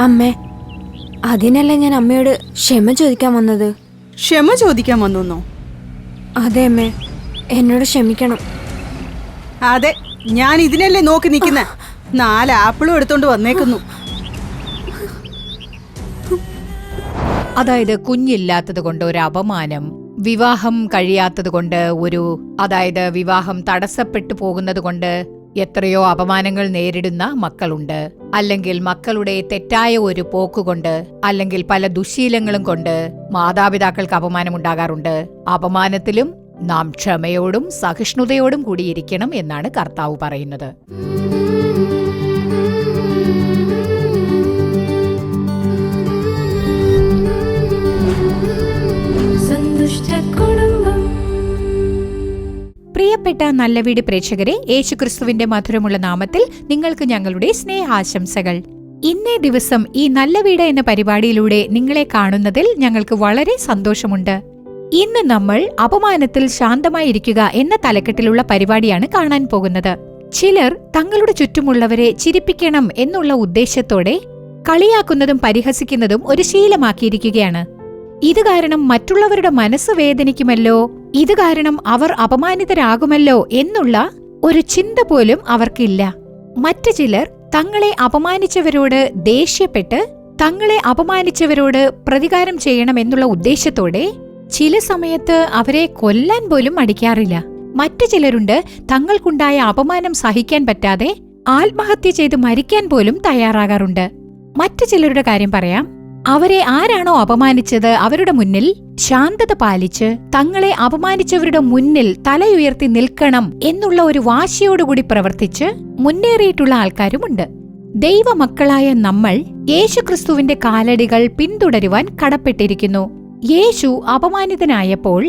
അമ്മേ, അതിനല്ല ഞാൻ അമ്മയോട് ക്ഷമ ചോദിക്കാൻ വന്നത്. ക്ഷമ ചോദിക്കാൻ വന്നോ? അതെ അമ്മേ, എന്നോട് ക്ഷമിക്കണം. അതെ, ഞാൻ ഇതിനല്ലേ നോക്കി നിൽക്കുന്ന. 4 ആപ്പിളും എടുത്തോണ്ട് വന്നേക്കുന്നു. അതായത് കുഞ്ഞില്ലാത്തത് കൊണ്ട് ഒരു അപമാനം, വിവാഹം കഴിയാത്തത് കൊണ്ട് അതായത് വിവാഹം തടസ്സപ്പെട്ടു പോകുന്നത് കൊണ്ട് എത്രയോ അപമാനങ്ങൾ നേരിടുന്ന മക്കളുണ്ട്. അല്ലെങ്കിൽ മക്കളുടെ തെറ്റായ ഒരു പോക്കുകൊണ്ട്, അല്ലെങ്കിൽ പല ദുശ്ശീലങ്ങളും കൊണ്ട് മാതാപിതാക്കൾക്ക് അപമാനമുണ്ടാകാറുണ്ട്. അപമാനത്തിലും നാം ക്ഷമയോടും സഹിഷ്ണുതയോടും കൂടിയിരിക്കണം എന്നാണ് കർത്താവ് പറയുന്നത്. പ്രിയപ്പെട്ട നല്ല വീട് പ്രേക്ഷകരെ, യേശുക്രിസ്തുവിന്റെ മധുരമുള്ള നാമത്തിൽ നിങ്ങൾക്ക് ഞങ്ങളുടെ സ്നേഹാശംസകൾ. ഇന്നേ ദിവസം ഈ നല്ല വീട് എന്ന പരിപാടിയിലൂടെ നിങ്ങളെ കാണുന്നതിൽ ഞങ്ങൾക്ക് വളരെ സന്തോഷമുണ്ട്. ഇന്ന് നമ്മൾ അപമാനത്തിൽ ശാന്തമായിരിക്കുക എന്ന തലക്കെട്ടിലുള്ള പരിപാടിയാണ് കാണാൻ പോകുന്നത്. ചിലർ തങ്ങളുടെ ചുറ്റുമുള്ളവരെ ചിരിപ്പിക്കണം എന്നുള്ള ഉദ്ദേശത്തോടെ കളിയാക്കുന്നതും പരിഹസിക്കുന്നതും ഒരു ശീലമാക്കിയിരിക്കുകയാണ്. ഇത് കാരണം മറ്റുള്ളവരുടെ മനസ്സ് വേദനിക്കുമല്ലോ, ഇത് കാരണം അവർ അപമാനിതരാകുമല്ലോ എന്നുള്ള ഒരു ചിന്ത പോലും അവർക്കില്ല. മറ്റു ചിലർ തങ്ങളെ അപമാനിച്ചവരോട് ദേഷ്യപ്പെട്ട് തങ്ങളെ അപമാനിച്ചവരോട് പ്രതികാരം ചെയ്യണമെന്നുള്ള ഉദ്ദേശത്തോടെ ചില സമയത്ത് അവരെ കൊല്ലാൻ പോലും മടിക്കാറില്ല. മറ്റു ചിലരുണ്ട് തങ്ങൾക്കുണ്ടായ അപമാനം സഹിക്കാൻ പറ്റാതെ ആത്മഹത്യ ചെയ്ത് മരിക്കാൻ പോലും തയ്യാറാകാറുണ്ട്. മറ്റു ചിലരുടെ കാര്യം പറയാം. അവരെ ആരാണോ അപമാനിച്ചത് അവരുടെ മുന്നിൽ ശാന്തത പാലിച്ച് തങ്ങളെ അപമാനിച്ചവരുടെ മുന്നിൽ തലയുയർത്തി നിൽക്കണം എന്നുള്ള ഒരു വാശിയോടുകൂടി പ്രവർത്തിച്ച് മുന്നേറിയിട്ടുള്ള ആൾക്കാരുമുണ്ട്. ദൈവമക്കളായ നമ്മൾ യേശുക്രിസ്തുവിന്റെ കാലടികൾ പിന്തുടരുവാൻ കടപ്പെട്ടിരിക്കുന്നു. യേശു അപമാനിതനായപ്പോൾ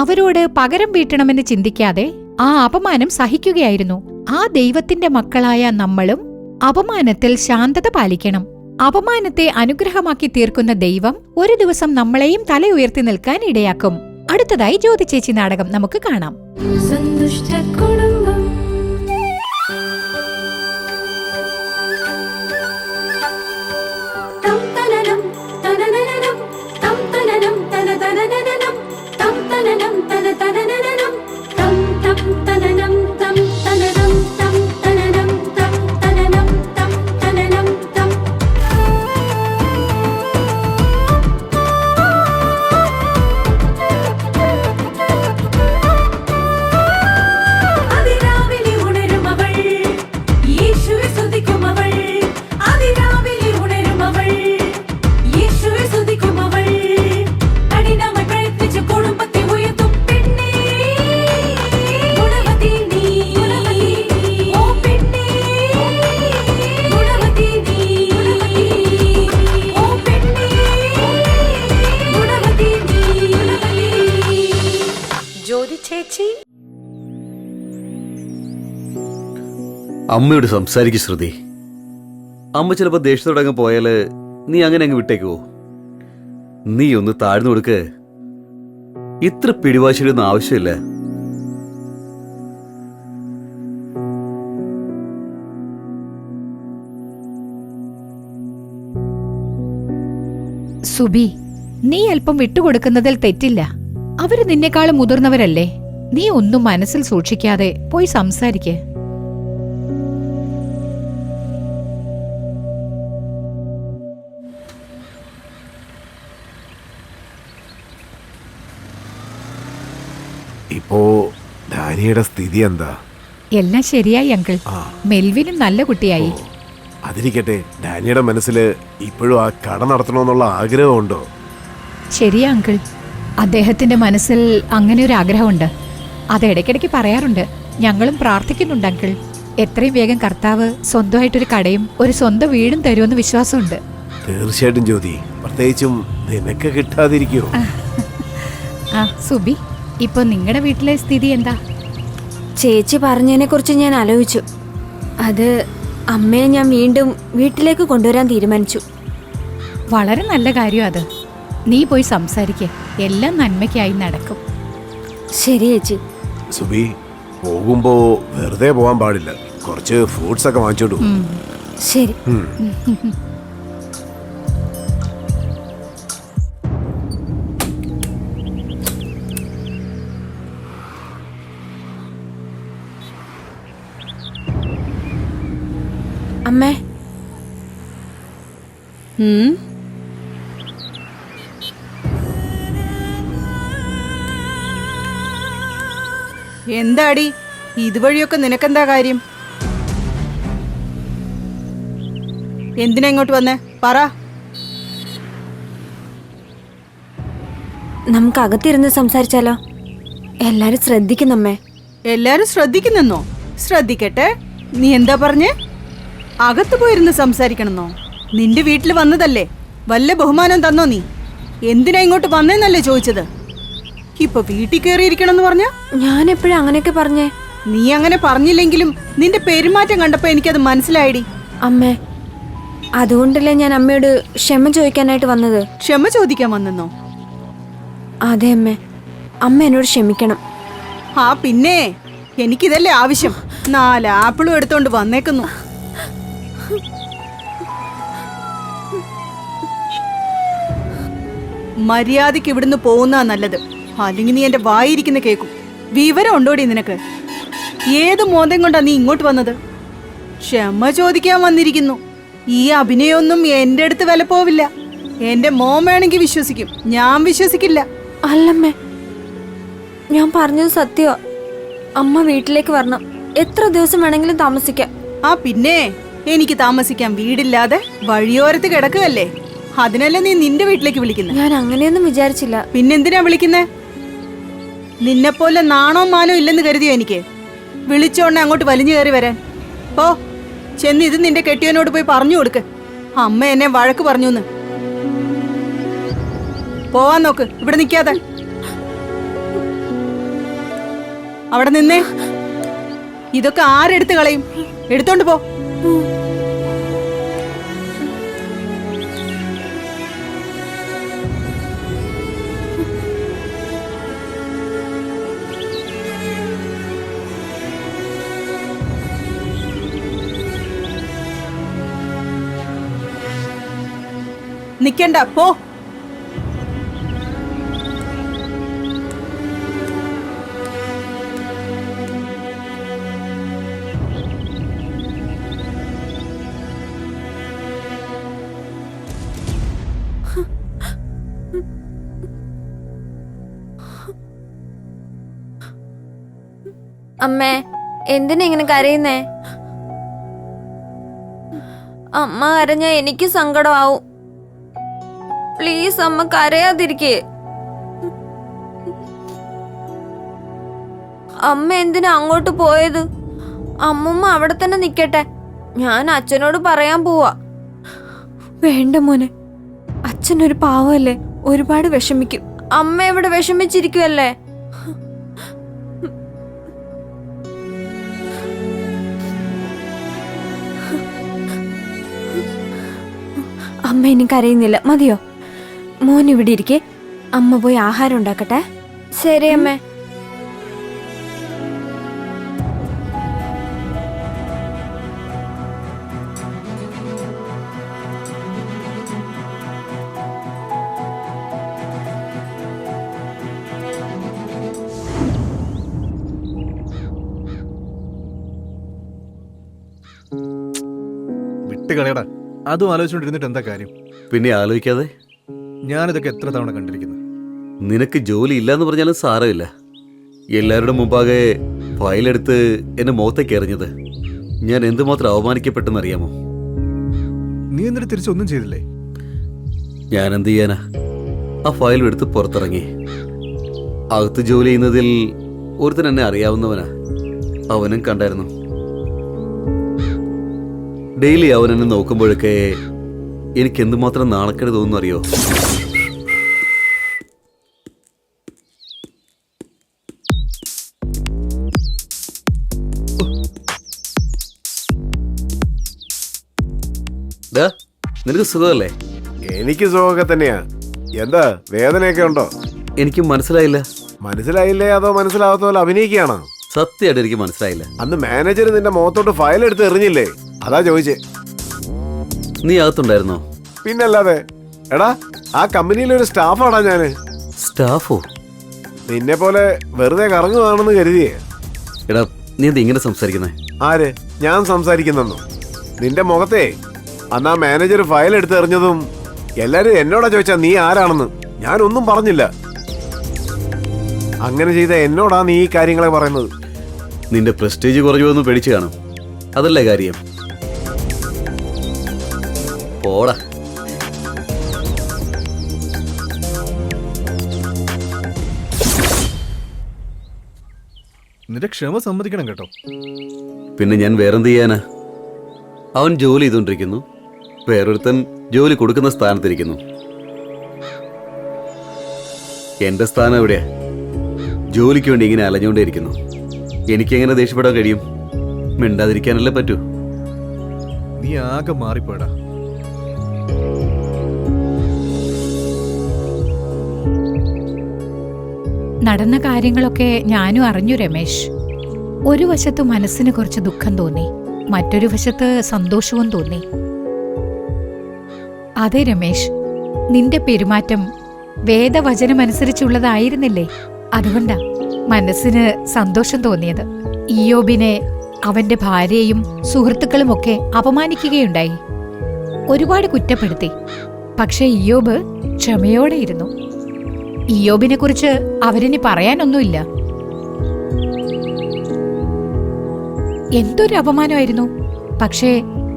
അവരോട് പകരം വീട്ടണമെന്ന് ചിന്തിക്കാതെ ആ അപമാനം സഹിക്കുകയായിരുന്നു. ആ ദൈവത്തിന്റെ മക്കളായ നമ്മളും അപമാനത്തിൽ ശാന്തത പാലിക്കണം. അപമാനത്തെ അനുഗ്രഹമാക്കി തീർക്കുന്ന ദൈവം ഒരു ദിവസം നമ്മളെയും തല ഉയർത്തി നിൽക്കാൻ ഇടയാക്കും. അടുത്തതായി ജ്യോതി ചേച്ചി നാടകം നമുക്ക് കാണാം. അമ്മയോട് സംസാരിക്കും ശ്രുതി. അമ്മ ചിലപ്പോ ദേഷ്യത്തോടങ്ങ് പോയാല് നീ അങ്ങനെ അങ്ങ് വിട്ടേക്കുവോ? നീ ഒന്ന് താഴ്ന്നു കൊടുക്ക്. ഇത്ര പിടിവാശിയുടെ ഒന്നും ആവശ്യമില്ല. സുബി, നീ അല്പം വിട്ടുകൊടുക്കുന്നതിൽ തെറ്റില്ല. അവര് നിന്നെക്കാളും മുതിർന്നവരല്ലേ. നീ ഒന്നും മനസ്സിൽ സൂക്ഷിക്കാതെ പോയി സംസാരിക്ക്. ഇപ്പോ ഡാനിയുടെ സ്ഥിതി എന്താ? എല്ലാം ശരിയായി അങ്കിൾ. മെൽവിനും നല്ല കുട്ടിയായി. അതിരിക്കട്ടെ, ഡാനിയുടെ മനസ്സിൽ ഇപ്പോഴും ആ കട നടത്തണമെന്നുള്ള ആഗ്രഹമുണ്ടോ? ശരിയാ അങ്കിൾ, അദ്ദേഹത്തിന്റെ മനസ്സിൽ അങ്ങനെ ഒരു ആഗ്രഹമുണ്ട്. അത് ഇടയ്ക്കിടയ്ക്ക് പറയാറുണ്ട്. ഞങ്ങളും പ്രാർത്ഥിക്കുന്നുണ്ട് അങ്കിൾ. എത്രയും വേഗം കർത്താവ് സ്വന്തമായിട്ടൊരു കടയും ഒരു സ്വന്തം വീടും തരുമെന്ന് വിശ്വാസമുണ്ട്. തീർച്ചയായിട്ടും ജ്യോതി, പ്രത്യേകിച്ചും നിനക്ക് കിട്ടാതിരിക്കോ? സുബി, ഇപ്പൊ നിങ്ങളുടെ വീട്ടിലെ സ്ഥിതി എന്താ? ചേച്ചി പറഞ്ഞതിനെ കുറിച്ച് ഞാൻ ആലോചിച്ചു. അത് അമ്മയെ ഞാൻ വീണ്ടും വീട്ടിലേക്ക് കൊണ്ടുവരാൻ തീരുമാനിച്ചു. വളരെ നല്ല കാര്യം അത്. നീ പോയി സംസാരിക്ക, എല്ലാം നന്മയ്ക്കായി നടക്കും. ശരി ചേച്ചി. സുബി, പോകുമ്പോ വെറുതെ പോവാൻ പാടില്ല. കുറച്ച് ഫ്രൂട്ട്സ് ഒക്കെ വാങ്ങിച്ചോളൂ. ശരി. അമ്മേ, ഉം. എന്താടി ഇതുവഴിയൊക്കെ നിനക്കെന്താ കാര്യം? എന്തിനാ ഇങ്ങോട്ട് വന്നേ? പറ. നമുക്ക് അകത്തിരുന്ന് സംസാരിച്ചാലോ? എല്ലാരും ശ്രദ്ധിക്കുന്നമ്മേ. എല്ലാരും ശ്രദ്ധിക്കുന്നെന്നോ? ശ്രദ്ധിക്കട്ടെ. നീ എന്താ പറഞ്ഞേ? അകത്ത് പോയിരുന്ന് സംസാരിക്കണമെന്നോ? നിന്റെ വീട്ടിൽ വന്നതല്ലേ, വല്ല ബഹുമാനം തന്നോ നീ? എന്തിനാ ഇങ്ങോട്ട് വന്നേന്നല്ലേ ചോദിച്ചത്? ഇപ്പൊ വീട്ടിൽ കയറിയിരിക്കണമെന്ന് പറഞ്ഞ? ഞാൻ എപ്പോഴും അങ്ങനെയൊക്കെ പറഞ്ഞേ? നീ അങ്ങനെ പറഞ്ഞില്ലെങ്കിലും നിന്റെ പെരുമാറ്റം കണ്ടപ്പോ എനിക്കത് മനസ്സിലായിടി. അമ്മേ, അതുകൊണ്ടല്ലേ ഞാൻ അമ്മയോട് ക്ഷമ ചോദിക്കാനായിട്ട് വന്നത്. ക്ഷമ ചോദിക്കാൻ വന്നെന്നോ? അതെ അമ്മേ, അമ്മ എന്നോട് ക്ഷമിക്കണം. ആ പിന്നെ, എനിക്കിതല്ലേ ആവശ്യം. 4 ആപ്പിളും എടുത്തോണ്ട് വന്നേക്കുന്നു. മര്യാദക്ക് ഇവിടുന്ന് പോകുന്നതാ നല്ലത്. അല്ലെങ്കിൽ നീ എന്റെ വായിരിക്കുന്ന കേക്കും. വിവരം ഉണ്ടോടി നിനക്ക്? ഏത് മോന്തം കൊണ്ടാ നീ ഇങ്ങോട്ട് വന്നത്? ക്ഷമ ചോദിക്കാൻ വന്നിരിക്കുന്നു. ഈ അഭിനയൊന്നും എന്റെ അടുത്ത് വില പോവില്ല. എന്റെ മോൻ വേണമെങ്കിൽ വിശ്വസിക്കും, ഞാൻ വിശ്വസിക്കില്ല. അല്ലമ്മേ, ഞാൻ പറഞ്ഞത് സത്യമാ. അമ്മ വീട്ടിലേക്ക് വരണം. എത്ര ദിവസം വേണമെങ്കിലും താമസിക്കാം. ആ പിന്നെ, എനിക്ക് താമസിക്കാൻ വീടില്ലാതെ വഴിയോരത്ത് കിടക്കുകയല്ലേ? അതിനല്ലേ നീ നിന്റെ വീട്ടിലേക്ക് വിളിക്കുന്നത്? ഞാൻ അങ്ങനെയൊന്നും വിചാരിച്ചില്ല. പിന്നെന്തിനാ വിളിക്കുന്നേ? നിന്നെപ്പോലെ നാണോ മാനോ ഇല്ലെന്ന് കരുതിയോ എനിക്ക്? വിളിച്ചോണ്ടെ അങ്ങോട്ട് വലിഞ്ഞു കയറി വരാൻ. ഓ, ചെന്ന് ഇത് നിന്റെ കെട്ടിയവനോട് പോയി പറഞ്ഞു കൊടുക്ക്, അമ്മ എന്നെ വഴക്ക് പറഞ്ഞൂന്ന്. പോവാൻ നോക്ക്, ഇവിടെ നിൽക്കാതെ. അവിടെ നിന്നേ. ഇതൊക്കെ ആരെടുത്ത് കളയും? എടുത്തോണ്ട് പോ. നിക്കണ്ട, പോ. അമ്മേ, എന്തിനാ ഇങ്ങനെ കരയുന്നേ? അമ്മ കരഞ്ഞാ എനിക്ക് സങ്കടമാവും. പ്ലീസ് അമ്മ കരയാതിരിക്കേ. അമ്മ എന്തിനാ അങ്ങോട്ട് പോയത്? അമ്മുമ്മ അവിടെ തന്നെ നിക്കട്ടെ. ഞാൻ അച്ഛനോട് പറയാൻ പോവാ. വേണ്ട മോനെ, അച്ഛനൊരു പാവല്ലേ, ഒരുപാട് വിഷമിക്കും. അമ്മ ഇവിടെ വിഷമിച്ചിരിക്കുവല്ലേ. അമ്മ ഇനി കരയുന്നില്ല, മതിയോ? മോൻ ഇവിടെ ഇരിക്കെ, അമ്മ പോയി ആഹാരം ഉണ്ടാക്കട്ടെ. ശരി അമ്മേ. വിട്ട് കളയടാ. അതും ആലോചിച്ചുകൊണ്ടിരുന്നിട്ട് എന്താ കാര്യം? പിന്നെ ആലോചിക്കാതെ. ഞാനിതൊക്കെ എത്ര തവണ കണ്ടിരിക്കുന്നു. നിനക്ക് ജോലി ഇല്ലാന്ന് പറഞ്ഞാലും സാരമില്ല. എല്ലാവരുടെ മുമ്പാകെ ഫയലെടുത്ത് എന്നെ മുഖത്തേക്ക് എറിഞ്ഞത് ഞാൻ എന്തുമാത്രം അവമാനിക്കപ്പെട്ടെന്നറിയാമോ? നീ എന്നിട്ട് തിരിച്ചൊന്നും ചെയ്തില്ലേ? ഞാൻ എന്ത് ചെയ്യാനാ? ആ ഫയൽ എടുത്ത് പുറത്തിറങ്ങി. അകത്ത് ജോലി ചെയ്യുന്നതിൽ ഒരുത്തൻ എന്നെ അറിയാവുന്നവനാ. അവനും കണ്ടായിരുന്നു. ഡെയിലി അവൻ എന്നെ നോക്കുമ്പോഴൊക്കെ എനിക്ക് എന്തുമാത്രം നാണക്കേട് തോന്നുന്നു അറിയോ? നിനക്ക് സുഖമല്ലേ? എനിക്ക് സുഖമൊക്കെ തന്നെയാ. എന്താ, വേദനയൊക്കെ ഉണ്ടോ? എനിക്ക് മനസ്സിലായില്ല. മനസ്സിലായില്ലേ അതോ മനസ്സിലാവാത്ത പോലെ അഭിനയിക്കുകയാണോ? സത്യമായിട്ട് എനിക്ക് മനസ്സിലായില്ല. അന്ന് മാനേജർ നിന്റെ മുഖത്തോട്ട് ഫയൽ എടുത്ത് എറിഞ്ഞില്ലേ? അതാ ചോദിച്ചേ. നീ അകത്തുണ്ടായിരുന്നോ? പിന്നല്ലാതെ. എടാ, ആ കമ്പനിയിലൊരു സ്റ്റാഫാടാ ഞാന്. സ്റ്റാഫോ? നിന്നെ പോലെ വെറുതെ കറങ്ങുവാണെന്ന് കരുതിയേ. എടാ, നീ എന്താ ഇങ്ങനെ സംസാരിക്കുന്നേ? ആര്? ഞാൻ സംസാരിക്കുന്നെന്നോ? നിന്റെ മുഖത്തെ അന്നാ മാനേജർ ഫയൽ എടുത്തെറിഞ്ഞതും എല്ലാരും എന്നോടാ ചോദിച്ചാ നീ ആരാണെന്ന്. ഞാനൊന്നും പറഞ്ഞില്ല. അങ്ങനെ ചെയ്ത എന്നോടാ നീ ഈ കാര്യങ്ങളെ പറയുന്നത്. നിന്റെ പ്രസ്റ്റേജ് കുറഞ്ഞു വന്ന് പേടിച്ചു കാണും, അതല്ലേ കാര്യം. പോടാ. നിന്റെ ക്ഷമ സമ്മതിക്കണം കേട്ടോ. പിന്നെ ഞാൻ വേറെന്ത് ചെയ്യാനാ? അവൻ ജോലി ചെയ്തുകൊണ്ടിരിക്കുന്നു, വേറൊരുത്തൻ ജോലി കൊടുക്കുന്ന സ്ഥാനത്തിരിക്കുന്നു. എന്റെ സ്ഥാനം എവിടെയാ? ജോലിക്ക് വേണ്ടി ഇങ്ങനെ അലഞ്ഞുകൊണ്ടേയിരിക്കുന്നു. എനിക്കെങ്ങനെ ദേഷ്യപ്പെടാൻ കഴിയും? മിണ്ടാതിരിക്കാനല്ലേ പറ്റൂ. നീ ആകെ മാറിപ്പോയടാ. നടന്ന കാര്യങ്ങളൊക്കെ ഞാനും അറിഞ്ഞു രമേശ്. ഒരു വശത്ത് മനസ്സിന് കുറച്ച് ദുഃഖം തോന്നി, മറ്റൊരു വശത്ത് സന്തോഷവും തോന്നി. അതെ രമേശ്, നിന്റെ പെരുമാറ്റം വേദവചനമനുസരിച്ചുള്ളതായിരുന്നില്ലേ? അതുകൊണ്ടാ മനസ്സിന് സന്തോഷം തോന്നിയത്. ഇയ്യോബിനെ അവന്റെ ഭാര്യയും സുഹൃത്തുക്കളുമൊക്കെ അപമാനിക്കുകയുണ്ടായി, ഒരുപാട് കുറ്റപ്പെടുത്തി. പക്ഷെ ഇയ്യോബ് ക്ഷമയോടെയിരുന്നു. ഇയ്യോബിനെ കുറിച്ച് അവരിനി പറയാനൊന്നുമില്ല. എന്തൊരു അപമാനമായിരുന്നു! പക്ഷേ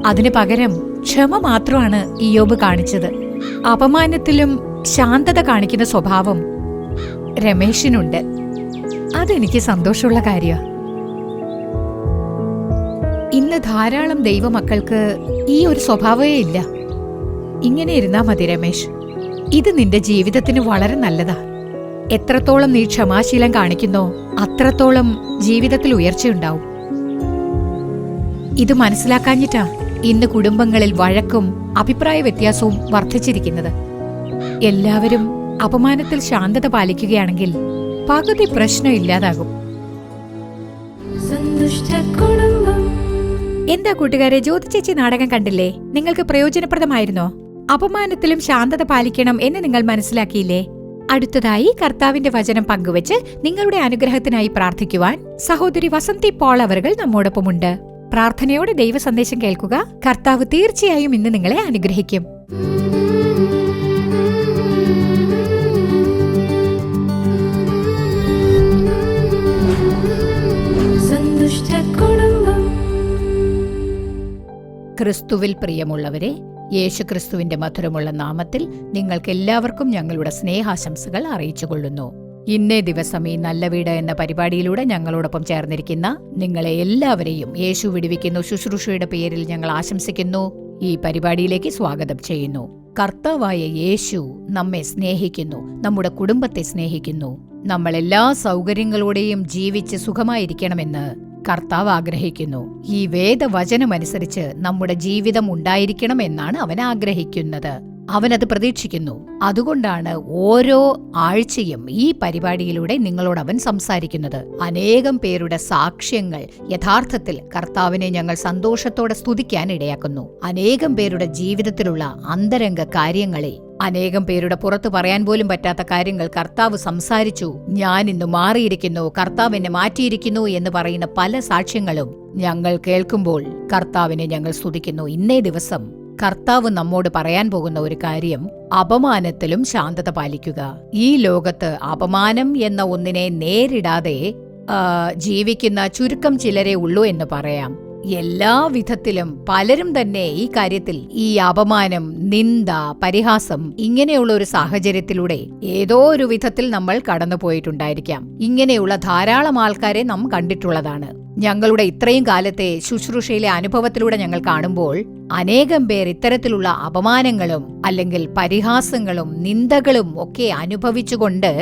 അതിന് പകരം ക്ഷമ മാത്രമാണ് ഇയ്യോബ് കാണിച്ചത്. അപമാനത്തിലും ശാന്തത കാണിക്കുന്ന സ്വഭാവം രമേശിനുണ്ട്. അതെനിക്ക് സന്തോഷമുള്ള കാര്യമാണ്. ഇന്ന് ധാരാളം ദൈവമക്കൾക്ക് ഈ ഒരു സ്വഭാവമേ ഇല്ല. ഇങ്ങനെ ഇരുന്നാ മതി രമേശ്. ഇത് നിന്റെ ജീവിതത്തിന് വളരെ നല്ലതാ. എത്രത്തോളം നീ ക്ഷമാശീലം കാണിക്കുന്നോ അത്രത്തോളം ജീവിതത്തിൽ ഉയർച്ചയുണ്ടാവും. ഇത് മനസ്സിലാക്കാഞ്ഞിട്ടാ ഇന്ന് കുടുംബങ്ങളിൽ വഴക്കും അഭിപ്രായ വ്യത്യാസവും വർദ്ധിച്ചിരിക്കുന്നത്. എല്ലാവരും അപമാനത്തിൽ ശാന്തത പാലിക്കുകയാണെങ്കിൽ പകുതി പ്രശ്നം ഇല്ലാതാകും. എന്താ കൂട്ടുകാരെ, ജ്യോതിചേച്ചി നാടകം കണ്ടില്ലേ? നിങ്ങൾക്ക് പ്രയോജനപ്രദമായിരുന്നോ? അപമാനത്തിലും ശാന്തത പാലിക്കണം എന്ന് നിങ്ങൾ മനസ്സിലാക്കിയില്ലേ? അടുത്തതായി കർത്താവിന്റെ വചനം പങ്കുവച്ച് നിങ്ങളുടെ അനുഗ്രഹത്തിനായി പ്രാർത്ഥിക്കുവാൻ സഹോദരി വസന്തി പോൾ അവர்கள் നമ്മോടൊപ്പമുണ്ട്. പ്രാർത്ഥനയോടെ ദൈവ സന്ദേശം കേൾക്കുക. കർത്താവ് തീർച്ചയായും ഇന്ന് നിങ്ങളെ അനുഗ്രഹിക്കും. ക്രിസ്തുവിൽ പ്രിയമുള്ളവരെ, യേശുക്രിസ്തുവിന്റെ മധുരമുള്ള നാമത്തിൽ നിങ്ങൾക്കെല്ലാവർക്കും ഞങ്ങളുടെ സ്നേഹാശംസകൾ അറിയിച്ചുകൊള്ളുന്നു. ഇന്നേ ദിവസം ഈ നല്ല വീട് എന്ന പരിപാടിയിലൂടെ ഞങ്ങളോടൊപ്പം ചേർന്നിരിക്കുന്ന നിങ്ങളെ എല്ലാവരെയും യേശു വിടുവിക്കുന്നു ശുശ്രൂഷയുടെ പേരിൽ ഞങ്ങൾ ആശംസിക്കുന്നു. ഈ പരിപാടിയിലേക്ക് സ്വാഗതം ചെയ്യുന്നു. കർത്താവായ യേശു നമ്മെ സ്നേഹിക്കുന്നു, നമ്മുടെ കുടുംബത്തെ സ്നേഹിക്കുന്നു. നമ്മൾ എല്ലാ സൗകര്യങ്ങളോടെയും ജീവിച്ച് സുഖമായിരിക്കണമെന്ന് കർത്താവ് ആഗ്രഹിക്കുന്നു. ഈ വേദവചനമനുസരിച്ച് നമ്മുടെ ജീവിതം ഉണ്ടായിരിക്കണമെന്നാണ് അവൻ ആഗ്രഹിക്കുന്നത്. അവനത് പ്രതീക്ഷിക്കുന്നു. അതുകൊണ്ടാണ് ഓരോ ആഴ്ചയും ഈ പരിപാടിയിലൂടെ നിങ്ങളോട് അവൻ സംസാരിക്കുന്നത്. അനേകം പേരുടെ സാക്ഷ്യങ്ങൾ യഥാർത്ഥത്തിൽ കർത്താവിനെ ഞങ്ങൾ സന്തോഷത്തോടെ സ്തുതിക്കാൻ ഇടയാക്കുന്നു. അനേകം പേരുടെ ജീവിതത്തിലുള്ള അന്തരംഗ കാര്യങ്ങളെ, അനേകം പേരുടെ പുറത്തു പറയാൻ പോലും പറ്റാത്ത കാര്യങ്ങൾ കർത്താവ് സംസാരിച്ചു. ഞാൻ ഇന്ന് മാറിയിരിക്കുന്നു, കർത്താവ് എന്നെ മാറ്റിയിരിക്കുന്നു എന്ന് പറയുന്ന പല സാക്ഷ്യങ്ങളും ഞങ്ങൾ കേൾക്കുമ്പോൾ കർത്താവിനെ ഞങ്ങൾ സ്തുതിക്കുന്നു. ഇന്നേ ദിവസം കർത്താവ് നമ്മോട് പറയാൻ പോകുന്ന ഒരു കാര്യം, അപമാനത്തിലും ശാന്തത പാലിക്കുക. ഈ ലോകത്ത് അപമാനം എന്ന ഒന്നിനെ നേരിടാതെ ജീവിക്കുന്ന ചുരുക്കം ചിലരേ ഉള്ളൂ എന്ന് പറയാം. എല്ലാ വിധത്തിലും പലരും തന്നെ ഈ കാര്യത്തിൽ ഈ അപമാനം, നിന്ദ, പരിഹാസം ഇങ്ങനെയുള്ള ഒരു സാഹചര്യത്തിലൂടെ ഏതോ ഒരു വിധത്തിൽ നമ്മൾ കടന്നുപോയിട്ടുണ്ടായിരിക്കാം. ഇങ്ങനെയുള്ള ധാരാളം ആൾക്കാരെ നാം കണ്ടിട്ടുള്ളതാണ്. ഞങ്ങളുടെ ഇത്രയും കാലത്തെ ശുശ്രൂഷയിലെ അനുഭവത്തിലൂടെ ഞങ്ങൾ കാണുമ്പോൾ അനേകം പേർ ഇത്തരത്തിലുള്ള അപമാനങ്ങളും അല്ലെങ്കിൽ പരിഹാസങ്ങളും നിന്ദകളും ഒക്കെ അനുഭവിച്ചുകൊണ്ട്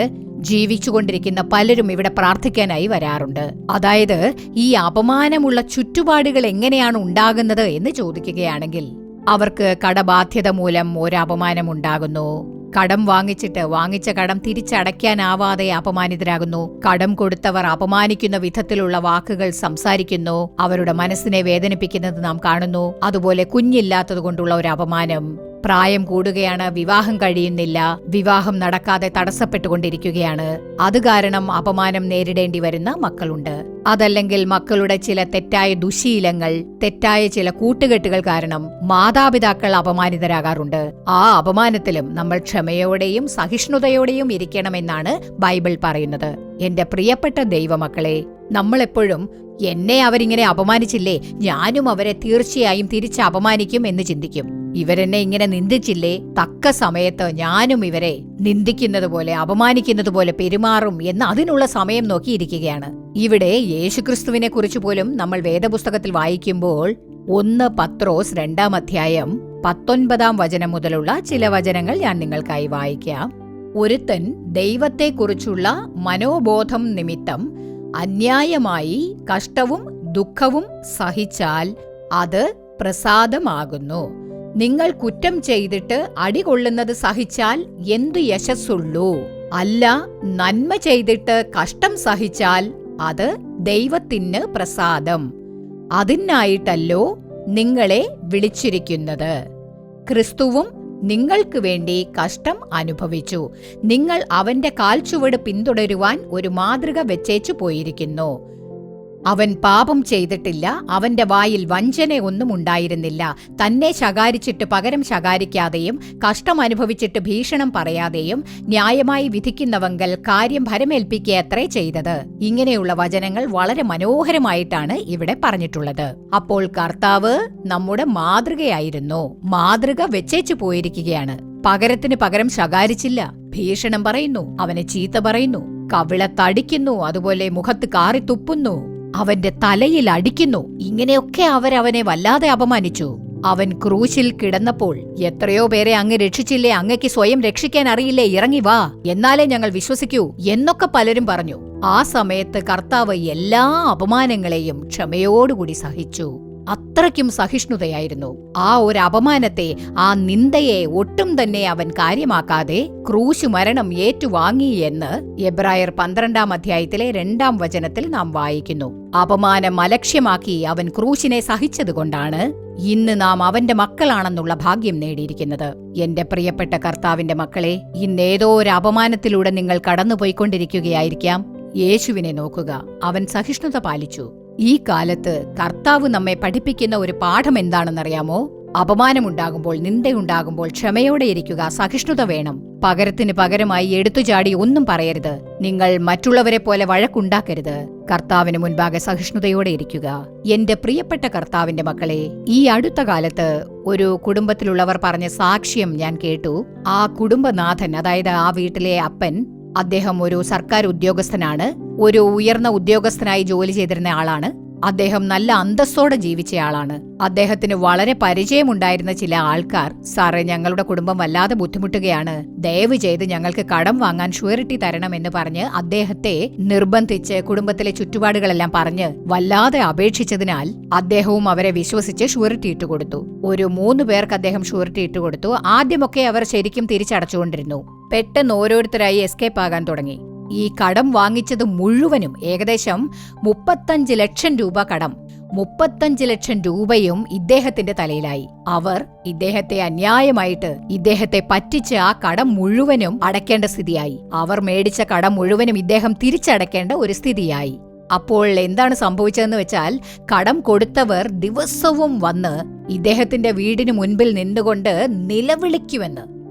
ജീവിച്ചുകൊണ്ടിരിക്കുന്ന പലരും ഇവിടെ പ്രാർത്ഥിക്കാനായി വരാറുണ്ട്. അതായത് ഈ അപമാനമുള്ള ചുറ്റുപാടുകൾ എങ്ങനെയാണ് ഉണ്ടാകുന്നത് എന്ന് ചോദിക്കുകയാണെങ്കിൽ, അവർക്ക് കടബാധ്യത മൂലം ഒരു അപമാനം ഉണ്ടാകുന്നു. കടം വാങ്ങിച്ചിട്ട് വാങ്ങിച്ച കടം തിരിച്ചടയ്ക്കാനാവാതെ അപമാനിതരാകുന്നു. കടം കൊടുത്തവർ അപമാനിക്കുന്ന വിധത്തിലുള്ള വാക്കുകൾ സംസാരിക്കുന്നു. അവരുടെ മനസ്സിനെ വേദനിപ്പിക്കുന്നത് നാം കാണുന്നു. അതുപോലെ കുഞ്ഞില്ലാത്തത് കൊണ്ടുള്ള ഒരു അപമാനം, പ്രായം കൂടുകയാണ്, വിവാഹം കഴിയുന്നില്ല, വിവാഹം നടക്കാതെ തടസ്സപ്പെട്ടുകൊണ്ടിരിക്കുകയാണ്. അത് കാരണം അപമാനം നേരിടേണ്ടി വരുന്ന മക്കളുണ്ട്. അതല്ലെങ്കിൽ മക്കളുടെ ചില തെറ്റായ ദുശീലങ്ങൾ, തെറ്റായ ചില കൂട്ടുകെട്ടുകൾ കാരണം മാതാപിതാക്കൾ അപമാനിതരാകാറുണ്ട്. ആ അപമാനത്തിലും നമ്മൾ ക്ഷമയോടെയും സഹിഷ്ണുതയോടെയും ഇരിക്കണമെന്നാണ് ബൈബിൾ പറയുന്നത്. എന്റെ പ്രിയപ്പെട്ട ദൈവമക്കളെ, നമ്മളെപ്പോഴും എന്നെ അവരിങ്ങനെ അപമാനിച്ചില്ലേ, ഞാനും അവരെ തീർച്ചയായും തിരിച്ച് അപമാനിക്കും എന്ന് ചിന്തിക്കും. ഇവരെന്നെ ഇങ്ങനെ നിന്ദിച്ചില്ലേ, തക്ക സമയത്ത് ഞാനും ഇവരെ നിന്ദിക്കുന്നത് പോലെ അപമാനിക്കുന്നത് പോലെ പെരുമാറും എന്ന് അതിനുള്ള സമയം നോക്കിയിരിക്കുകയാണ്. ഇവിടെ യേശുക്രിസ്തുവിനെ കുറിച്ച് പോലും നമ്മൾ വേദപുസ്തകത്തിൽ വായിക്കുമ്പോൾ 1 പത്രോസ് 2-ാം അധ്യായം 19-ാം വചനം മുതലുള്ള ചില വചനങ്ങൾ ഞാൻ നിങ്ങൾക്കായി വായിക്കാം. ഒരുത്തൻ ദൈവത്തെക്കുറിച്ചുള്ള മനോബോധം നിമിത്തം അന്യായമായി കഷ്ടവും ദുഃഖവും സഹിച്ചാൽ അത് പ്രസാദമാകുന്നു. നിങ്ങൾ കുറ്റം ചെയ്തിട്ട് അടികൊള്ളുന്നത് സഹിച്ചാൽ എന്തു യശസ്സുള്ളൂ? അല്ല, നന്മ ചെയ്തിട്ട് കഷ്ടം സഹിച്ചാൽ അത് ദൈവത്തിന് പ്രസാദം. അതിനായിട്ടല്ലോ നിങ്ങളെ വിളിച്ചിരിക്കുന്നത്. ക്രിസ്തുവും നിങ്ങൾക്ക് വേണ്ടി കഷ്ടം അനുഭവിച്ചു. നിങ്ങൾ അവന്റെ കാൽച്ചുവട് പിന്തുടരുവാൻ ഒരു മാതൃക വെച്ചേച്ചു പോയിരിക്കുന്നു. അവൻ പാപം ചെയ്തിട്ടില്ല, അവന്റെ വായിൽ വഞ്ചന ഒന്നും ഉണ്ടായിരുന്നില്ല. തന്നെ ശകാരിച്ചിട്ട് പകരം ശകാരിക്കാതെയും കഷ്ടം അനുഭവിച്ചിട്ട് ഭീഷണം പറയാതെയും ന്യായമായി വിധിക്കുന്നവങ്കൽ കാര്യം ഭരമേൽപ്പിക്കുകയത്രേ ചെയ്തത്. ഇങ്ങനെയുള്ള വചനങ്ങൾ വളരെ മനോഹരമായിട്ടാണ് ഇവിടെ പറഞ്ഞിട്ടുള്ളത്. അപ്പോൾ കർത്താവ് നമ്മുടെ മാതൃകയായിരുന്നു. മാതൃക വെച്ചേച്ചു പോയിരിക്കുകയാണ്. പകരത്തിന് പകരം ശകാരിച്ചില്ല, ഭീഷണം പറയുന്നു, അവനെ ചീത്ത പറയുന്നു, കവിളത്തടിക്കുന്നു, അതുപോലെ മുഖത്ത് കാറിത്തുപ്പുന്നു, അവന്റെ തലയിൽ അടിക്കുന്നു. ഇങ്ങനെയൊക്കെ അവരവനെ വല്ലാതെ അപമാനിച്ചു. അവൻ ക്രൂശിൽ കിടന്നപ്പോൾ എത്രയോ പേരെ അങ്ങ് രക്ഷിച്ചില്ലേ, അങ്ങയ്ക്ക് സ്വയം രക്ഷിക്കാൻ അറിയില്ലേ, ഇറങ്ങി വാ, എന്നാലേ ഞങ്ങൾ വിശ്വസിക്കൂ എന്നൊക്കെ പലരും പറഞ്ഞു. ആ സമയത്ത് കർത്താവ് എല്ലാ അപമാനങ്ങളെയും ക്ഷമയോടുകൂടി സഹിച്ചു. അത്രയ്ക്കും സഹിഷ്ണുതയായിരുന്നു. ആ ഒരു അപമാനത്തെ, ആ നിന്ദയെ ഒട്ടും തന്നെ അവൻ കാര്യമാക്കാതെ ക്രൂശ് മരണം ഏറ്റുവാങ്ങി എന്ന് എബ്രായർ 12-ാം അധ്യായത്തിലെ 2-ാം വചനത്തിൽ നാം വായിക്കുന്നു. അപമാനം അലക്ഷ്യമാക്കി അവൻ ക്രൂശിനെ സഹിച്ചതുകൊണ്ടാണ് ഇന്ന് നാം അവന്റെ മക്കളാണെന്നുള്ള ഭാഗ്യം നേടിയിരിക്കുന്നത്. എന്റെ പ്രിയപ്പെട്ട കർത്താവിന്റെ മക്കളെ, ഇന്നേതോ ഒരു അപമാനത്തിലൂടെ നിങ്ങൾ കടന്നുപോയിക്കൊണ്ടിരിക്കുകയായിരിക്കാം. യേശുവിനെ നോക്കുക, അവൻ സഹിഷ്ണുത പാലിച്ചു. ഈ കാലത്ത് കർത്താവ് നമ്മെ പഠിപ്പിക്കുന്ന ഒരു പാഠം എന്താണെന്നറിയാമോ? അപമാനമുണ്ടാകുമ്പോൾ, നിന്ദയുണ്ടാകുമ്പോൾ ക്ഷമയോടെ ഇരിക്കുക, സഹിഷ്ണുത വേണം. പകരത്തിന് പകരമായി എടുത്തുചാടി ഒന്നും പറയരുത്. നിങ്ങൾ മറ്റുള്ളവരെ പോലെ വഴക്കുണ്ടാക്കരുത്. കർത്താവിന് മുൻപാകെ സഹിഷ്ണുതയോടെ ഇരിക്കുക. എന്റെ പ്രിയപ്പെട്ട കർത്താവിന്റെ മക്കളെ, ഈ അടുത്ത കാലത്ത് ഒരു കുടുംബത്തിലുള്ളവർ പറഞ്ഞ സാക്ഷ്യം ഞാൻ കേട്ടു. ആ കുടുംബനാഥൻ, അതായത് ആ വീട്ടിലെ അപ്പൻ, അദ്ദേഹം ഒരു സർക്കാർ ഉദ്യോഗസ്ഥനാണ്. ഒരു ഉയർന്ന ഉദ്യോഗസ്ഥനായി ജോലി ചെയ്തിരുന്ന ആളാണ്. അദ്ദേഹം നല്ല അന്തസ്സോടെ ജീവിച്ചയാളാണ്. അദ്ദേഹത്തിന് വളരെ പരിചയമുണ്ടായിരുന്ന ചില ആൾക്കാർ, സാറേ, ഞങ്ങളുടെ കുടുംബം വല്ലാതെ ബുദ്ധിമുട്ടുകയാണ്, ദയവ് ചെയ്ത് ഞങ്ങൾക്ക് കടം വാങ്ങാൻ ഷുവറിറ്റി തരണമെന്ന് പറഞ്ഞ് അദ്ദേഹത്തെ നിർബന്ധിച്ച് കുടുംബത്തിലെ ചുറ്റുപാടുകളെല്ലാം പറഞ്ഞ് വല്ലാതെ അപേക്ഷിച്ചതിനാൽ അദ്ദേഹവും അവരെ വിശ്വസിച്ച് ഷുവറിറ്റി ഇട്ടുകൊടുത്തു. ഒരു 3 പേർക്ക് അദ്ദേഹം ഷുവറിറ്റി ഇട്ടുകൊടുത്തു. ആദ്യമൊക്കെ അവർ ശരിക്കും തിരിച്ചടച്ചുകൊണ്ടിരുന്നു. പെട്ടെന്ന് ഓരോരുത്തരായി എസ്കേപ്പ് ആകാൻ തുടങ്ങി. ഈ കടം വാങ്ങിച്ചത് മുഴുവനും ഏകദേശം 35 ലക്ഷം രൂപ കടം, 35 ലക്ഷം രൂപയും ഇദ്ദേഹത്തിന്റെ തലയിലായി. അവർ ഇദ്ദേഹത്തെ അന്യായമായിട്ട്, ഇദ്ദേഹത്തെ പറ്റിച്ച് ആ കടം മുഴുവനും അടയ്ക്കേണ്ട സ്ഥിതിയായി. അവർ മേടിച്ച കടം മുഴുവനും ഇദ്ദേഹം തിരിച്ചടയ്ക്കേണ്ട ഒരു സ്ഥിതിയായി. അപ്പോൾ എന്താണ് സംഭവിച്ചതെന്ന് വെച്ചാൽ, കടം കൊടുത്തവർ ദിവസവും വന്ന് ഇദ്ദേഹത്തിന്റെ വീടിന് മുൻപിൽ നിന്നുകൊണ്ട് നിലവിളിക്കുമെന്ന്,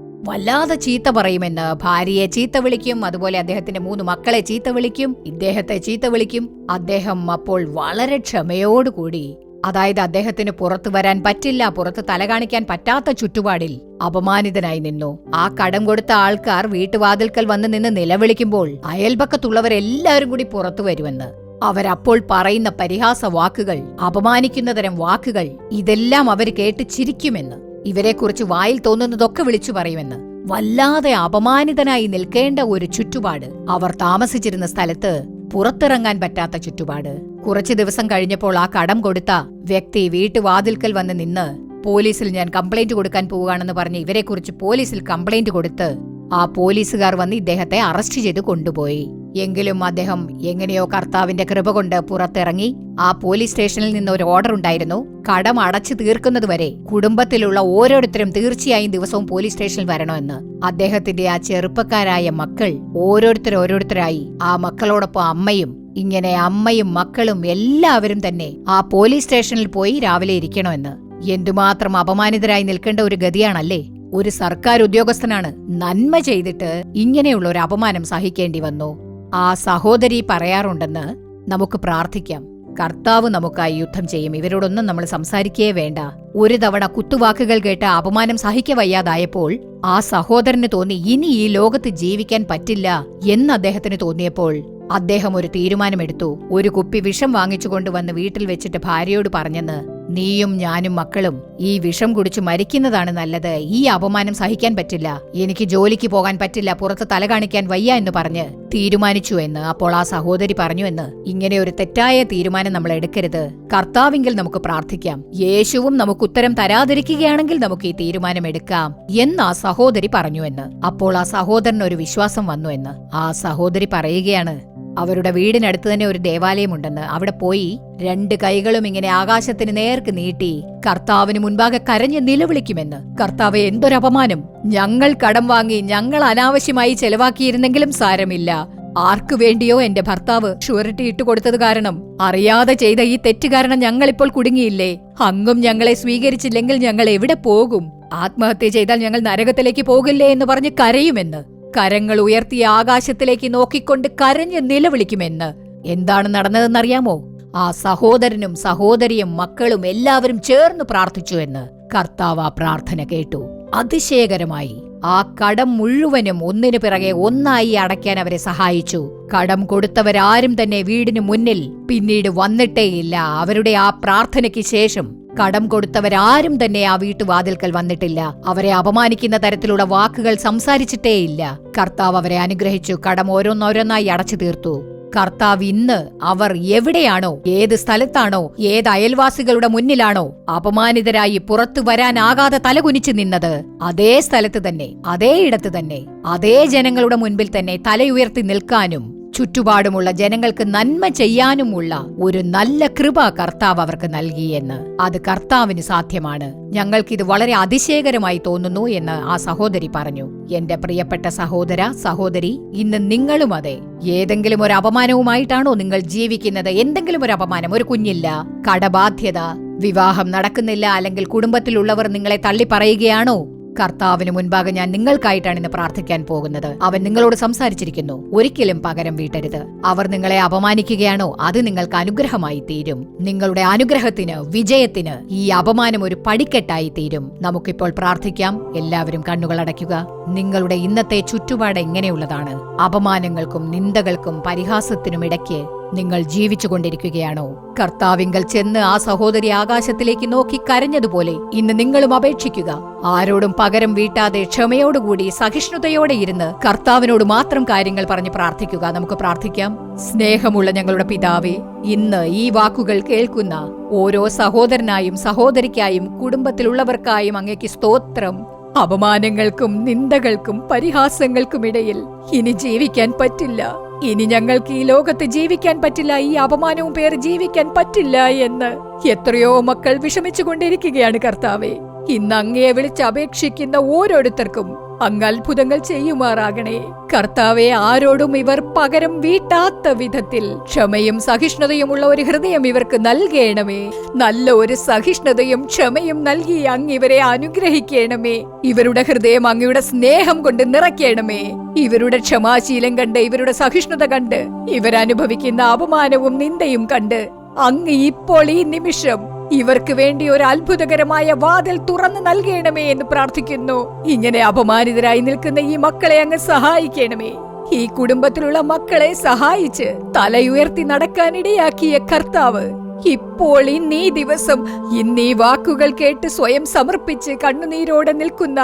വല്ലാതെ ചീത്ത പറയുമെന്ന്, ഭാര്യയെ ചീത്ത വിളിക്കും, അതുപോലെ അദ്ദേഹത്തിന്റെ 3 മക്കളെ ചീത്ത വിളിക്കും, ഇദ്ദേഹത്തെ ചീത്ത വിളിക്കും. അദ്ദേഹം അപ്പോൾ വളരെ ക്ഷമയോടുകൂടി, അതായത് അദ്ദേഹത്തിന് പുറത്തു വരാൻ പറ്റില്ല, പുറത്ത് തല കാണിക്കാൻ പറ്റാത്ത ചുറ്റുപാടിൽ അപമാനിതനായി നിന്നു. ആ കടം കൊടുത്ത ആൾക്കാർ വീട്ടുവാതിൽക്കൽ വന്ന് നിന്ന് നിലവിളിക്കുമ്പോൾ അയൽപക്കത്തുള്ളവരെല്ലാവരും കൂടി പുറത്തു വരുമെന്ന്. അവരപ്പോൾ പറയുന്ന പരിഹാസ വാക്കുകൾ, അപമാനിക്കുന്ന തരം വാക്കുകൾ, ഇതെല്ലാം അവർ കേട്ട് ചിരിക്കുമെന്ന്, ഇവരെക്കുറിച്ച് വായിൽ തോന്നുന്നതൊക്കെ വിളിച്ചു പറയുമെന്ന്. വല്ലാതെ അപമാനിതനായി നിൽക്കേണ്ട ഒരു ചുറ്റുപാട്. അവർ താമസിച്ചിരുന്ന സ്ഥലത്ത് പുറത്തിറങ്ങാൻ പറ്റാത്ത ചുറ്റുപാട്. കുറച്ചു ദിവസം കഴിഞ്ഞപ്പോൾ ആ കടം കൊടുത്ത വ്യക്തി വീട്ടുവാതിൽക്കൽ വന്ന് നിന്ന്, പോലീസിൽ ഞാൻ കംപ്ലൈന്റ് കൊടുക്കാൻ പോവുകയാണെന്ന് പറഞ്ഞ് ഇവരെക്കുറിച്ച് പോലീസിൽ കംപ്ലൈന്റ് കൊടുത്ത് ആ പോലീസുകാർ വന്ന് ഇദ്ദേഹത്തെ അറസ്റ്റ് ചെയ്ത് കൊണ്ടുപോയി. എങ്കിലും അദ്ദേഹം എങ്ങനെയോ കർത്താവിന്റെ കൃപ കൊണ്ട് പുറത്തിറങ്ങി. ആ പോലീസ് സ്റ്റേഷനിൽ നിന്ന് ഒരു ഓർഡർ ഉണ്ടായിരുന്നു, കടം അടച്ചു തീർക്കുന്നതുവരെ കുടുംബത്തിലുള്ള ഓരോരുത്തരും തീർച്ചയായും ദിവസവും പോലീസ് സ്റ്റേഷനിൽ വരണമെന്ന്. അദ്ദേഹത്തിന്റെ ആ ചെറുപ്പക്കാരായ മക്കൾ ഓരോരുത്തരായി ആ മക്കളോടൊപ്പം അമ്മയും, ഇങ്ങനെ അമ്മയും മക്കളും എല്ലാവരും തന്നെ ആ പോലീസ് സ്റ്റേഷനിൽ പോയി രാവിലെ ഇരിക്കണമെന്ന്. എന്തുമാത്രം അപമാനിതരായി നിൽക്കേണ്ട ഒരു ഗതിയാണല്ലേ. ഒരു സർക്കാർ ഉദ്യോഗസ്ഥനാണ്, നന്മ ചെയ്തിട്ട് ഇങ്ങനെയുള്ള ഒരു അപമാനം സഹിക്കേണ്ടി വന്നു. ആ സഹോദരി പറയാറുണ്ടെന്ന് നമുക്ക് പ്രാർത്ഥിക്കാം. കർത്താവ് നമുക്കായി യുദ്ധം ചെയ്യും. ഇവരോടൊന്നും നമ്മൾ സംസാരിക്കേ വേണ്ട. ഒരു തവണ കുത്തുവാക്കുകൾ കേട്ട് അപമാനം സഹിക്കവയ്യാതായപ്പോൾ ആ സഹോദരന് തോന്നി ഇനി ഈ ലോകത്ത് ജീവിക്കാൻ പറ്റില്ല എന്ന് അദ്ദേഹത്തിന് തോന്നിയപ്പോൾ അദ്ദേഹം ഒരു തീരുമാനമെടുത്തു. ഒരു കുപ്പി വിഷം വാങ്ങിച്ചു കൊണ്ടുവന്ന് വീട്ടിൽ വെച്ചിട്ട് ഭാര്യയോട് പറഞ്ഞെന്ന്, നീയും ഞാനും മക്കളും ഈ വിഷം കുടിച്ചു മരിക്കുന്നതാണ് നല്ലത്. ഈ അപമാനം സഹിക്കാൻ പറ്റില്ല, എനിക്ക് ജോലിക്ക് പോകാൻ പറ്റില്ല, പുറത്ത് തല കാണിക്കാൻ വയ്യ എന്ന് പറഞ്ഞ് തീരുമാനിച്ചു എന്ന്. അപ്പോൾ ആ സഹോദരി പറഞ്ഞു എന്ന്, ഇങ്ങനെ ഒരു തെറ്റായ തീരുമാനം നമ്മൾ എടുക്കരുത്, കർത്താവിങ്കിൽ നമുക്ക് പ്രാർത്ഥിക്കാം, യേശുവും നമുക്ക് ഉത്തരം തരാതിരിക്കുകയാണെങ്കിൽ നമുക്ക് ഈ തീരുമാനം എടുക്കാം എന്ന് ആ സഹോദരി പറഞ്ഞു എന്ന്. അപ്പോൾ ആ സഹോദരന് ഒരു വിശ്വാസം വന്നു എന്ന്. ആ സഹോദരി പറയുകയാണ്, അവരുടെ വീടിനടുത്ത് തന്നെ ഒരു ദേവാലയമുണ്ടെന്ന്. അവിടെ പോയി 2 കൈകളും ഇങ്ങനെ ആകാശത്തിന് നേർക്ക് നീട്ടി കർത്താവിന് മുൻപാകെ കരഞ്ഞ് നിലവിളിക്കുമെന്ന്. കർത്താവെ, എന്തൊരപമാനം! ഞങ്ങൾ കടം വാങ്ങി, ഞങ്ങൾ അനാവശ്യമായി ചെലവാക്കിയിരുന്നെങ്കിലും സാരമില്ല, ആർക്കു വേണ്ടിയോ എന്റെ ഭർത്താവ് ഷുവറിറ്റി ഇട്ടുകൊടുത്തത് കാരണം, അറിയാതെ ചെയ്ത ഈ തെറ്റ് കാരണം ഞങ്ങളിപ്പോൾ കുടുങ്ങിയില്ലേ? അങ്ങും ഞങ്ങളെ സ്വീകരിച്ചില്ലെങ്കിൽ ഞങ്ങൾ എവിടെ പോകും? ആത്മഹത്യ ചെയ്താൽ ഞങ്ങൾ നരകത്തിലേക്ക് പോകില്ലേ എന്ന് പറഞ്ഞ് കരയുമെന്ന്. കരങ്ങൾ ഉയർത്തിയ ആകാശത്തിലേക്ക് നോക്കിക്കൊണ്ട് കരഞ്ഞ് നിലവിളിക്കുമെന്ന്. എന്താണ് നടന്നതെന്നറിയാമോ? ആ സഹോദരനും സഹോദരിയും മക്കളും എല്ലാവരും ചേർന്ന് പ്രാർത്ഥിച്ചു എന്ന്. കർത്താവ് ആ പ്രാർത്ഥന കേട്ടു. അതിശയകരമായി ആ കടം മുഴുവനും ഒന്നിനു പിറകെ ഒന്നായി അടയ്ക്കാൻ അവരെ സഹായിച്ചു. കടം കൊടുത്തവരാരും തന്നെ വീടിനു മുന്നിൽ പിന്നീട് വന്നിട്ടേയില്ല. അവരുടെ ആ പ്രാർത്ഥനയ്ക്ക് ശേഷം കടം കൊടുത്തവരാരും തന്നെ ആ വീട്ടുവാതിൽക്കൽ വന്നിട്ടില്ല. അവരെ അപമാനിക്കുന്ന തരത്തിലുള്ള വാക്കുകൾ സംസാരിച്ചിട്ടേയില്ല. കർത്താവ് അവരെ അനുഗ്രഹിച്ചു. കടം ഓരോന്നോരോന്നായി അടച്ചു തീർത്തു. കർത്താവ് ഇന്ന് അവർ എവിടെയാണോ, ഏത് സ്ഥലത്താണോ, ഏത് അയൽവാസികളുടെ മുന്നിലാണോ അപമാനിതരായി പുറത്തു വരാനാകാതെ തലകുനിച്ചു നിന്നത്, അതേ സ്ഥലത്ത് തന്നെ, അതേ ഇടത്ത് തന്നെ, അതേ ജനങ്ങളുടെ മുൻപിൽ തന്നെ തലയുയർത്തി നിൽക്കാനും ചുറ്റുപാടുമുള്ള ജനങ്ങൾക്ക് നന്മ ചെയ്യാനുമുള്ള ഒരു നല്ല കൃപ കർത്താവ് അവർക്ക് നൽകിയെന്ന്. അത് കർത്താവിന് സാധ്യമാണ്. ഞങ്ങൾക്കിത് വളരെ അതിശയകരമായി തോന്നുന്നു എന്ന് ആ സഹോദരി പറഞ്ഞു. എന്റെ പ്രിയപ്പെട്ട സഹോദര, സഹോദരി, ഇന്ന് നിങ്ങളും അതെ, ഏതെങ്കിലും ഒരു അപമാനവുമായിട്ടാണോ നിങ്ങൾ ജീവിക്കുന്നത്? എന്തെങ്കിലും ഒരു അപമാനം, ഒരു കുഞ്ഞില്ല, കടബാധ്യത, വിവാഹം നടക്കുന്നില്ല, അല്ലെങ്കിൽ കുടുംബത്തിലുള്ളവർ നിങ്ങളെ തള്ളി പറയുകയാണോ? കർത്താവിന് മുൻപാകെ ഞാൻ നിങ്ങൾക്കായിട്ടാണ് ഇന്ന് പ്രാർത്ഥിക്കാൻ പോകുന്നത്. അവൻ നിങ്ങളോട് സംസാരിച്ചിരിക്കുന്നു. ഒരിക്കലും പകരം വീട്ടരുത്. അവർ നിങ്ങളെ അപമാനിക്കുകയാണോ? അത് നിങ്ങൾക്ക് അനുഗ്രഹമായി തീരും. നിങ്ങളുടെ അനുഗ്രഹത്തിന്, വിജയത്തിന് ഈ അപമാനം ഒരു പടിക്കെട്ടായി തീരും. നമുക്കിപ്പോൾ പ്രാർത്ഥിക്കാം. എല്ലാവരും കണ്ണുകൾ അടയ്ക്കുക. നിങ്ങളുടെ ഇന്നത്തെ ചുറ്റുപാട് എങ്ങനെയുള്ളതാണ്? അപമാനങ്ങൾക്കും നിന്ദകൾക്കും പരിഹാസത്തിനും ഇടയ്ക്ക് നിങ്ങൾ ജീവിച്ചുകൊണ്ടിരിക്കുകയാണോ? കർത്താവിങ്കൽ ചെന്ന് ആ സഹോദരി ആകാശത്തിലേക്ക് നോക്കി കരഞ്ഞതുപോലെ ഇന്ന് നിങ്ങളും അപേക്ഷിക്കുക. ആരോടും പകരം വീട്ടാതെ ക്ഷമയോടുകൂടി സഹിഷ്ണുതയോടെ ഇരുന്ന് കർത്താവിനോട് മാത്രം കാര്യങ്ങൾ പറഞ്ഞ് പ്രാർത്ഥിക്കുക. നമുക്ക് പ്രാർത്ഥിക്കാം. സ്നേഹമുള്ള ഞങ്ങളുടെ പിതാവേ, ഇന്ന് ഈ വാക്കുകൾ കേൾക്കുന്ന ഓരോ സഹോദരനായും സഹോദരിക്കായും കുടുംബത്തിലുള്ളവർക്കായും അങ്ങേക്ക് സ്തോത്രം. അപമാനങ്ങൾക്കും നിന്ദകൾക്കും പരിഹാസങ്ങൾക്കുമിടയിൽ ഇനി ജീവിക്കാൻ പറ്റില്ല, ഇനി ഞങ്ങൾക്ക് ഈ ലോകത്ത് ജീവിക്കാൻ പറ്റില്ല, ഈ അപമാനവും പേര് ജീവിക്കാൻ പറ്റില്ല എന്ന് എത്രയോ മക്കൾ വിഷമിച്ചുകൊണ്ടിരിക്കുകയാണ് കർത്താവേ. ഇന്ന് അങ്ങയെ വിളിച്ചപേക്ഷിക്കുന്ന ഓരോരുത്തർക്കും അങ്ങ് അത്ഭുതങ്ങൾ ചെയ്യുമാറാകണേ കർത്താവെ. ആരോടും ഇവർ പകരം വീട്ടാത്ത വിധത്തിൽ ക്ഷമയും സഹിഷ്ണുതയുമുള്ള ഒരു ഹൃദയം ഇവർക്ക് നൽകണമേ. നല്ല ഒരു സഹിഷ്ണുതയും ക്ഷമയും നൽകി അങ്ങ് ഇവരെ അനുഗ്രഹിക്കണമേ. ഇവരുടെ ഹൃദയം അങ്ങയുടെ സ്നേഹം കൊണ്ട് നിറയ്ക്കണമേ. ഇവരുടെ ക്ഷമാശീലം കണ്ട്, ഇവരുടെ സഹിഷ്ണുത കണ്ട്, ഇവരനുഭവിക്കുന്ന അപമാനവും നിന്ദയും കണ്ട് അങ്ങ് ഇപ്പോൾ ഈ നിമിഷം ഇവർക്ക് വേണ്ടി ഒരു അത്ഭുതകരമായ വാതിൽ തുറന്നു നൽകണമേ എന്ന് പ്രാർത്ഥിക്കുന്നു. ഇങ്ങനെ അപമാനിതരായി നിൽക്കുന്ന ഈ മക്കളെ അങ്ങ് സഹായിക്കണമേ. ഈ കുടുംബത്തിലുള്ള മക്കളെ സഹായിച്ച് തലയുയർത്തി നടക്കാനിടയാക്കിയ കർത്താവ്, ഇപ്പോൾ ഇന്നീ ദിവസം, ഇന്നീ വാക്കുകൾ കേട്ട് സ്വയം സമർപ്പിച്ച് കണ്ണുനീരോടെ നിൽക്കുന്ന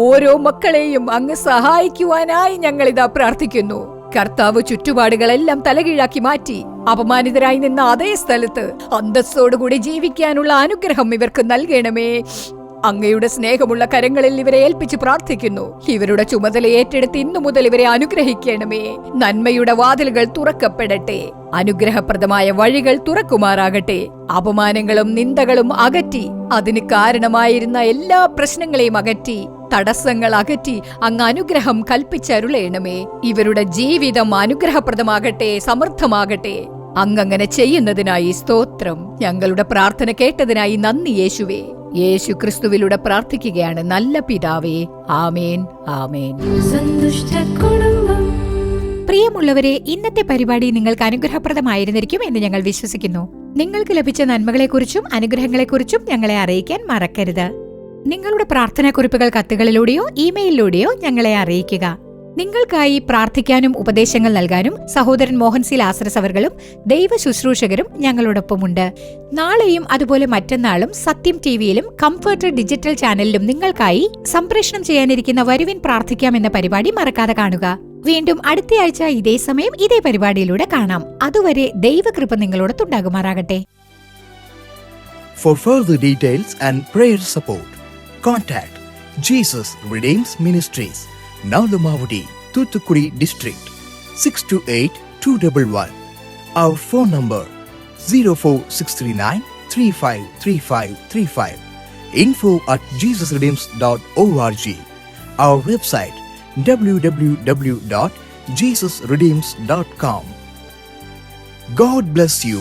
ഓരോ മക്കളെയും അങ്ങ് സഹായിക്കുവാനായി ഞങ്ങളിതാ പ്രാർത്ഥിക്കുന്നു. കർത്താവ് ചുറ്റുപാടുകളെല്ലാം തലകീഴാക്കി മാറ്റി അപമാനിതരായി നിന്ന അതേ സ്ഥലത്ത് അന്തസ്സോടുകൂടി ജീവിക്കാനുള്ള അനുഗ്രഹം ഇവർക്ക് നൽകണമേ. അങ്ങയുടെ സ്നേഹമുള്ള കരങ്ങളിൽ ഇവരെ ഏൽപ്പിച്ച് പ്രാർത്ഥിക്കുന്നു. ഇവരുടെ ചുമതല ഏറ്റെടുത്ത് ഇന്നു മുതൽ ഇവരെ അനുഗ്രഹിക്കണമേ. നന്മയുടെ വാതിലുകൾ തുറക്കപ്പെടട്ടെ. അനുഗ്രഹപ്രദമായ വഴികൾ തുറക്കുമാറാകട്ടെ. അപമാനങ്ങളും നിന്ദകളും അകറ്റി, അതിന് കാരണമായിരുന്ന എല്ലാ പ്രശ്നങ്ങളെയും അകറ്റി, തടസ്സങ്ങൾ അകറ്റി അങ്ങ് അനുഗ്രഹം കൽപ്പിച്ചരുളേണമേ. ഇവരുടെ ജീവിതം അനുഗ്രഹപ്രദമാകട്ടെ, സമൃദ്ധമാകട്ടെ. അങ്ങങ്ങനെ ചെയ്യുന്നതിനായി സ്തോത്രം. ഞങ്ങളുടെ പ്രാർത്ഥന കേട്ടതിനായി നന്ദി യേശുവേ. യേശു ക്രിസ്തുവിലൂടെ പ്രാർത്ഥിക്കുകയാണ് നല്ല പിതാവേ. ആമേൻ, ആമേൻ. പ്രിയമുള്ളവരെ, ഇന്നത്തെ പരിപാടി നിങ്ങൾക്ക് അനുഗ്രഹപ്രദമായിരുന്നിരിക്കും എന്ന് ഞങ്ങൾ വിശ്വസിക്കുന്നു. നിങ്ങൾക്ക് ലഭിച്ച നന്മകളെക്കുറിച്ചും അനുഗ്രഹങ്ങളെക്കുറിച്ചും ഞങ്ങളെ അറിയിക്കാൻ മറക്കരുത്. നിങ്ങളുടെ പ്രാർത്ഥനാക്കുറിപ്പുകൾ കത്തുകളിലൂടെയോ ഇമെയിലിലൂടെയോ ഞങ്ങളെ അറിയിക്കുക. നിങ്ങൾക്കായി പ്രാർത്ഥിക്കാനും ഉപദേശങ്ങൾ നൽകാനും സഹോദരൻ മോഹൻ സി ലാസറസ് അവർകളും ദൈവ ശുശ്രൂഷകരും ഞങ്ങളോടൊപ്പമുണ്ട്. നാളെയും അതുപോലെ മറ്റന്നാളും സത്യം ടിവിയിലും കംഫർട്ട് ഡിജിറ്റൽ ചാനലിലും നിങ്ങൾക്കായി സംപ്രേഷണം ചെയ്യാനിരിക്കുന്ന വരുവിൻ പ്രാർത്ഥിക്കാം എന്ന പരിപാടി മറക്കാതെ കാണുക. വീണ്ടും അടുത്തയാഴ്ച ഇതേ സമയം ഇതേ പരിപാടിയിലൂടെ കാണാം. അതുവരെ ദൈവകൃപ നിങ്ങളോടൊത്തുണ്ടാകുമാറാകട്ടെ. For further details and prayer support, contact Jesus Redeems Ministries, Nalumavudi, Thoothukudi District, 628-211. Our phone number 04639 353535. info@jesusredeems.org. Our website www.jesusredeems.com. God bless you.